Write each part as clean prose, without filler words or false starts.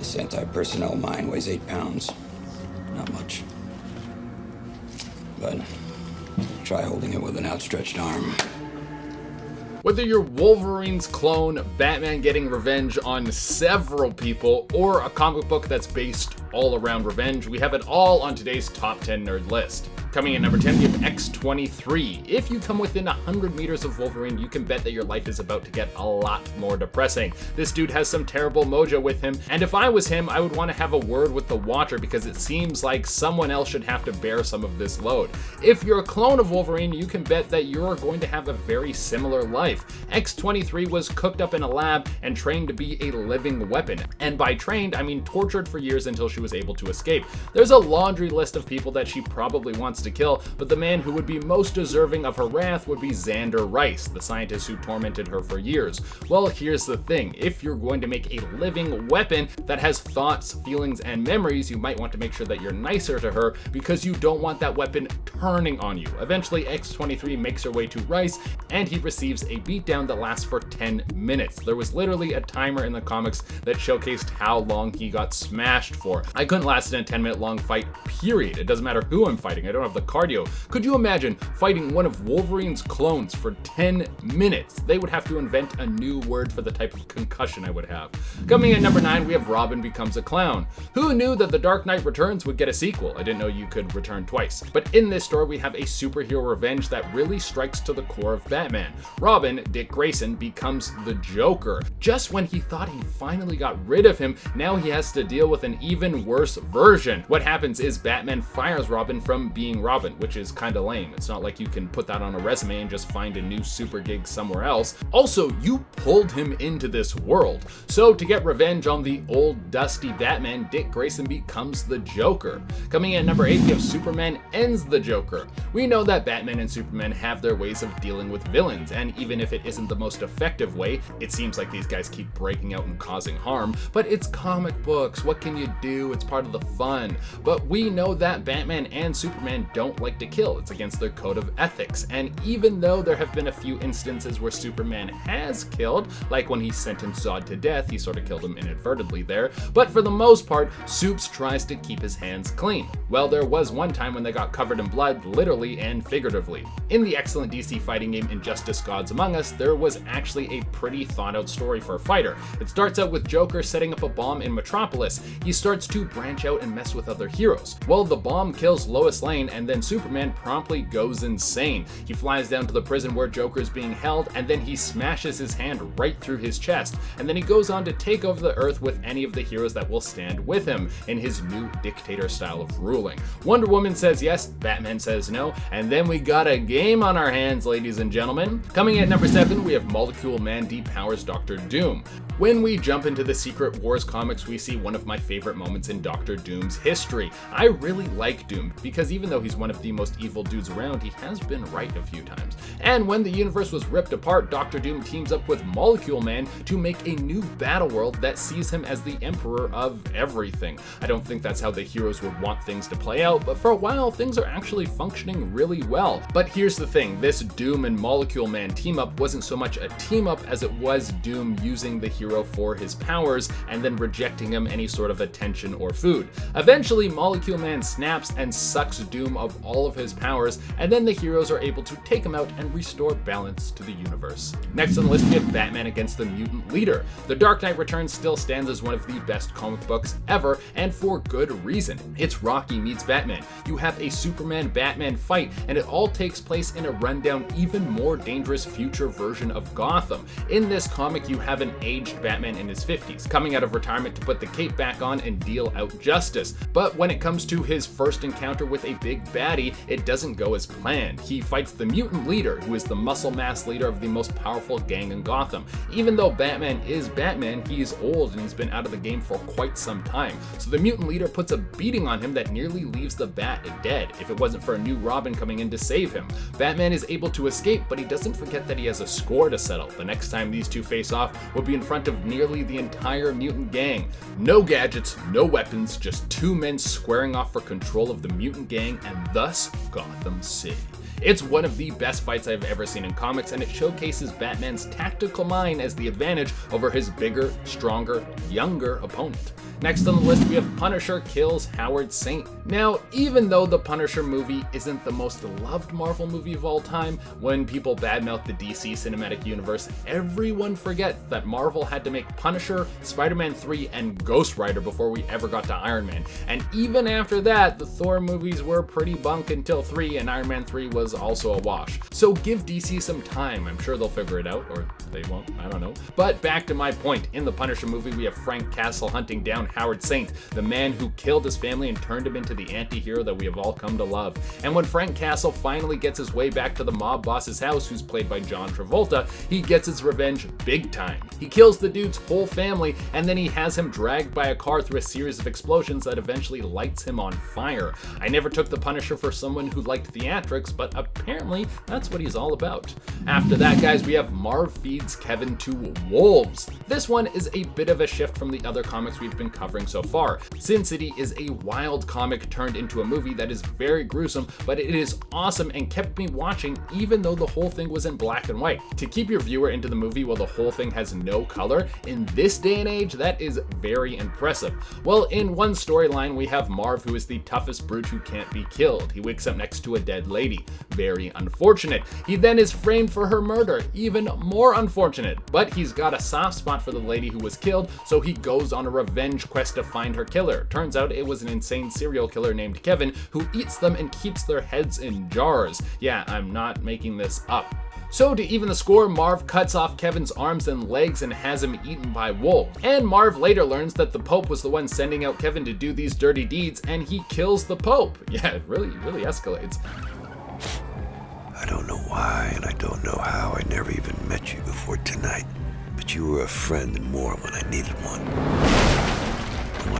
This anti-personnel mine weighs 8 pounds. Not much. But try holding it with an outstretched arm. Whether you're Wolverine's clone, Batman getting revenge on several people, or a comic book that's based all around revenge, we have it all on today's Top 10 Nerd list. Coming in number 10, we have X-23. If you come within 100 meters of Wolverine, you can bet that your life is about to get a lot more depressing. This dude has some terrible mojo with him, and if I was him, I would want to have a word with the Watcher because it seems like someone else should have to bear some of this load. If you're a clone of Wolverine, you can bet that you're going to have a very similar life. X-23 was cooked up in a lab and trained to be a living weapon, and by trained, I mean tortured for years until she was able to escape. There's a laundry list of people that she probably wants to kill, but the man who would be most deserving of her wrath would be Xander Rice, the scientist who tormented her for years. Well, here's the thing. If you're going to make a living weapon that has thoughts, feelings, and memories, you might want to make sure that you're nicer to her because you don't want that weapon turning on you. Eventually, X-23 makes her way to Rice, and he receives a beatdown that lasts for 10 minutes. There was literally a timer in the comics that showcased how long he got smashed for. I couldn't last in a 10-minute long fight, period. It doesn't matter who I'm fighting. I don't have the cardio. Could you imagine fighting one of Wolverine's clones for 10 minutes? They would have to invent a new word for the type of concussion I would have. Coming in number 9, we have Robin Becomes a Clown. Who knew that The Dark Knight Returns would get a sequel? I didn't know you could return twice. But in this story, we have a superhero revenge that really strikes to the core of Batman. Robin, Dick Grayson, becomes the Joker. Just when he thought he finally got rid of him, now he has to deal with an even worse version. What happens is Batman fires Robin from being Robin, which is kinda lame. It's not like you can put that on a resume and just find a new super gig somewhere else. Also, you pulled him into this world. So to get revenge on the old dusty Batman, Dick Grayson becomes the Joker. Coming in at number 8, we have Superman Ends the Joker. We know that Batman and Superman have their ways of dealing with villains, and even if it isn't the most effective way, it seems like these guys keep breaking out and causing harm, but it's comic books. What can you do? It's part of the fun. But we know that Batman and Superman don't like to kill. It's against their code of ethics. And even though there have been a few instances where Superman has killed, like when he sentenced Zod to death, he sort of killed him inadvertently there, but for the most part, Supes tries to keep his hands clean. Well, there was one time when they got covered in blood, literally and figuratively. In the excellent DC fighting game Injustice Gods Among Us, there was actually a pretty thought out story for a fighter. It starts out with Joker setting up a bomb in Metropolis. He starts to branch out and mess with other heroes. Well, the bomb kills Lois Lane, and then Superman promptly goes insane. He flies down to the prison where Joker is being held, and then he smashes his hand right through his chest. And then he goes on to take over the Earth with any of the heroes that will stand with him in his new dictator style of ruling. Wonder Woman says yes, Batman says no, and then we got a game on our hands, ladies and gentlemen. Coming in at number 7, we have Molecule Man depowers Dr. Doom. When we jump into the Secret Wars comics, we see one of my favorite moments in Dr. Doom's history. I really like Doom because even though he's one of the most evil dudes around, he has been right a few times. And when the universe was ripped apart, Dr. Doom teams up with Molecule Man to make a new battle world that sees him as the emperor of everything. I don't think that's how the heroes would want things to play out, but for a while, things are actually functioning really well. But here's the thing, this Doom and Molecule Man team up wasn't so much a team up as it was Doom using the hero for his powers and then rejecting him any sort of attention or food. Eventually, Molecule Man snaps and sucks Doom of all of his powers, and then the heroes are able to take him out and restore balance to the universe. Next on the list, we have Batman against the Mutant Leader. The Dark Knight Returns still stands as one of the best comic books ever, and for good reason. It's Rocky meets Batman. You have a Superman-Batman fight, and it all takes place in a rundown, even more dangerous future version of Gotham. In this comic, you have an aged Batman in his 50s, coming out of retirement to put the cape back on and deal out justice. But when it comes to his first encounter with a big baddie, it doesn't go as planned. He fights the Mutant Leader, who is the muscle mass leader of the most powerful gang in Gotham. Even though Batman is Batman, he's old and he's been out of the game for quite some time. So the Mutant Leader puts a beating on him that nearly leaves the Bat dead, if it wasn't for a new Robin coming in to save him. Batman is able to escape, but he doesn't forget that he has a score to settle. The next time these two face off will be in front of nearly the entire mutant gang. No gadgets, no weapons, just two men squaring off for control of the mutant gang and thus Gotham City. It's one of the best fights I've ever seen in comics, and it showcases Batman's tactical mind as the advantage over his bigger, stronger, younger opponent. Next on the list, we have Punisher kills Howard Saint. Now, even though the Punisher movie isn't the most loved Marvel movie of all time, when people badmouth the DC cinematic universe, everyone forgets that Marvel had to make Punisher, Spider-Man 3, and Ghost Rider before we ever got to Iron Man. And even after that, the Thor movies were pretty bunk until 3, and Iron Man 3 was also a wash. So give DC some time. I'm sure they'll figure it out, or they won't, I don't know. But back to my point, in the Punisher movie, we have Frank Castle hunting down Howard Saint, the man who killed his family and turned him into the anti-hero that we have all come to love. And when Frank Castle finally gets his way back to the mob boss's house, who's played by John Travolta, he gets his revenge big time. He kills the dude's whole family, and then he has him dragged by a car through a series of explosions that eventually lights him on fire. I never took the Punisher for someone who liked theatrics, but apparently that's what he's all about. After that, guys, we have Marv feeds Kevin to wolves. This one is a bit of a shift from the other comics we've been covering so far. Sin City is a wild comic turned into a movie that is very gruesome, but it is awesome and kept me watching even though the whole thing was in black and white. To keep your viewer into the movie while the whole thing has no color, in this day and age, that is very impressive. Well, in one storyline, we have Marv, who is the toughest brute who can't be killed. He wakes up next to a dead lady. Very unfortunate. He then is framed for her murder. Even more unfortunate. But he's got a soft spot for the lady who was killed, so he goes on a revenge quest to find her killer. Turns out it was an insane serial killer named Kevin who eats them and keeps their heads in jars. Yeah, I'm not making this up. So to even the score, Marv cuts off Kevin's arms and legs and has him eaten by wolves. And Marv later learns that the Pope was the one sending out Kevin to do these dirty deeds, and he kills the Pope. Yeah, it really escalates. I don't know why, and I don't know how. I never even met you before tonight. But you were a friend and more when I needed one.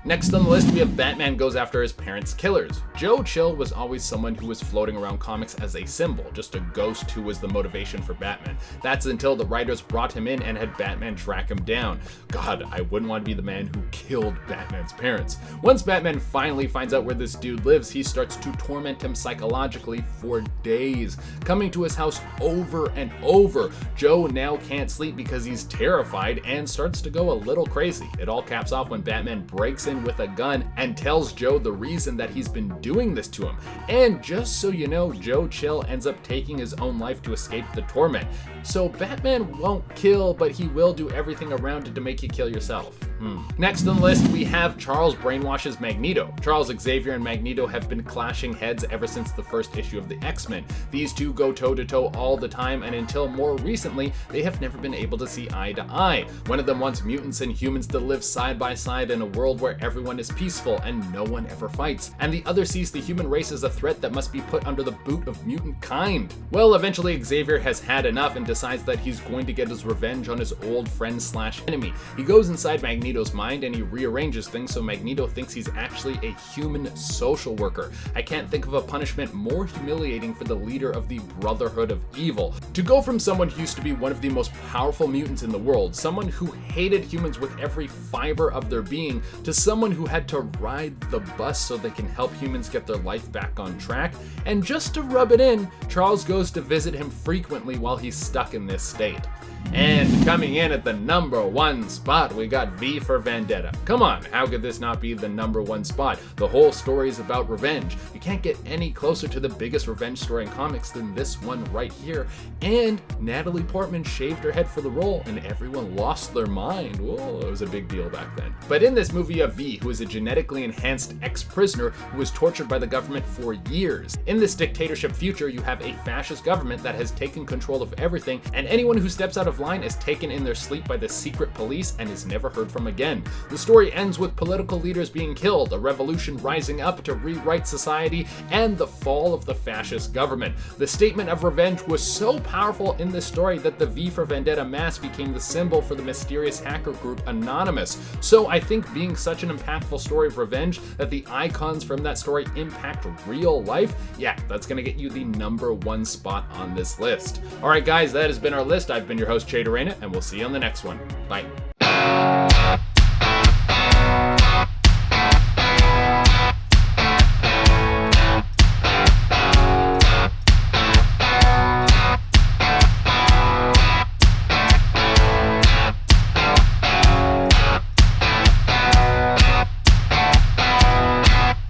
Next on the list, we have Batman goes after his parents' killers. Joe Chill was always someone who was floating around comics as a symbol, just a ghost who was the motivation for Batman. That's until the writers brought him in and had Batman track him down. God, I wouldn't want to be the man who killed Batman's parents. Once Batman finally finds out where this dude lives, he starts to torment him psychologically for days, coming to his house over and over. Joe now can't sleep because he's terrified and starts to go a little crazy. It all caps off when Batman breaks in with a gun and tells Joe the reason that he's been doing this to him. And just so you know, Joe Chill ends up taking his own life to escape the torment. So Batman won't kill, but he will do everything around it to make you kill yourself. Next on the list, we have Charles brainwashes Magneto. Charles Xavier and Magneto have been clashing heads ever since the first issue of the X-Men. These two go toe-to-toe all the time, and until more recently, they have never been able to see eye to eye. One of them wants mutants and humans to live side by side in a world where everyone is peaceful and no one ever fights, and the other sees the human race as a threat that must be put under the boot of mutant kind. Well, eventually Xavier has had enough and decides that he's going to get his revenge on his old friend slash enemy. He goes inside Magneto's mind and he rearranges things so Magneto thinks he's actually a human social worker. I can't think of a punishment more humiliating for the leader of the Brotherhood of Evil. To go from someone who used to be one of the most powerful mutants in the world, someone who hated humans with every fiber of their being, to someone who had to ride the bus so they can help humans get their life back on track. And just to rub it in, Charles goes to visit him frequently while he's stuck in this state. And coming in at the #1 spot, we got V for Vendetta. Come on, how could this not be the #1 spot? The whole story is about revenge. You can't get any closer to the biggest revenge story in comics than this one right here. And Natalie Portman shaved her head for the role, and everyone lost their mind. Whoa, it was a big deal back then. But in this movie, you have V, who is a genetically enhanced ex-prisoner who was tortured by the government for years. In this dictatorship future, you have a fascist government that has taken control of everything, and anyone who steps out of line is taken in their sleep by the secret police and is never heard from again. The story ends with political leaders being killed, a revolution rising up to rewrite society, and the fall of the fascist government. The statement of revenge was so powerful in this story that the V for Vendetta mask became the symbol for the mysterious hacker group Anonymous. So I think being such an impactful story of revenge that the icons from that story impact real life, yeah, that's gonna get you the #1 spot on this list. Alright guys, that has been our list. I've been your host, Jay Durena, and we'll see you on the next one. Bye.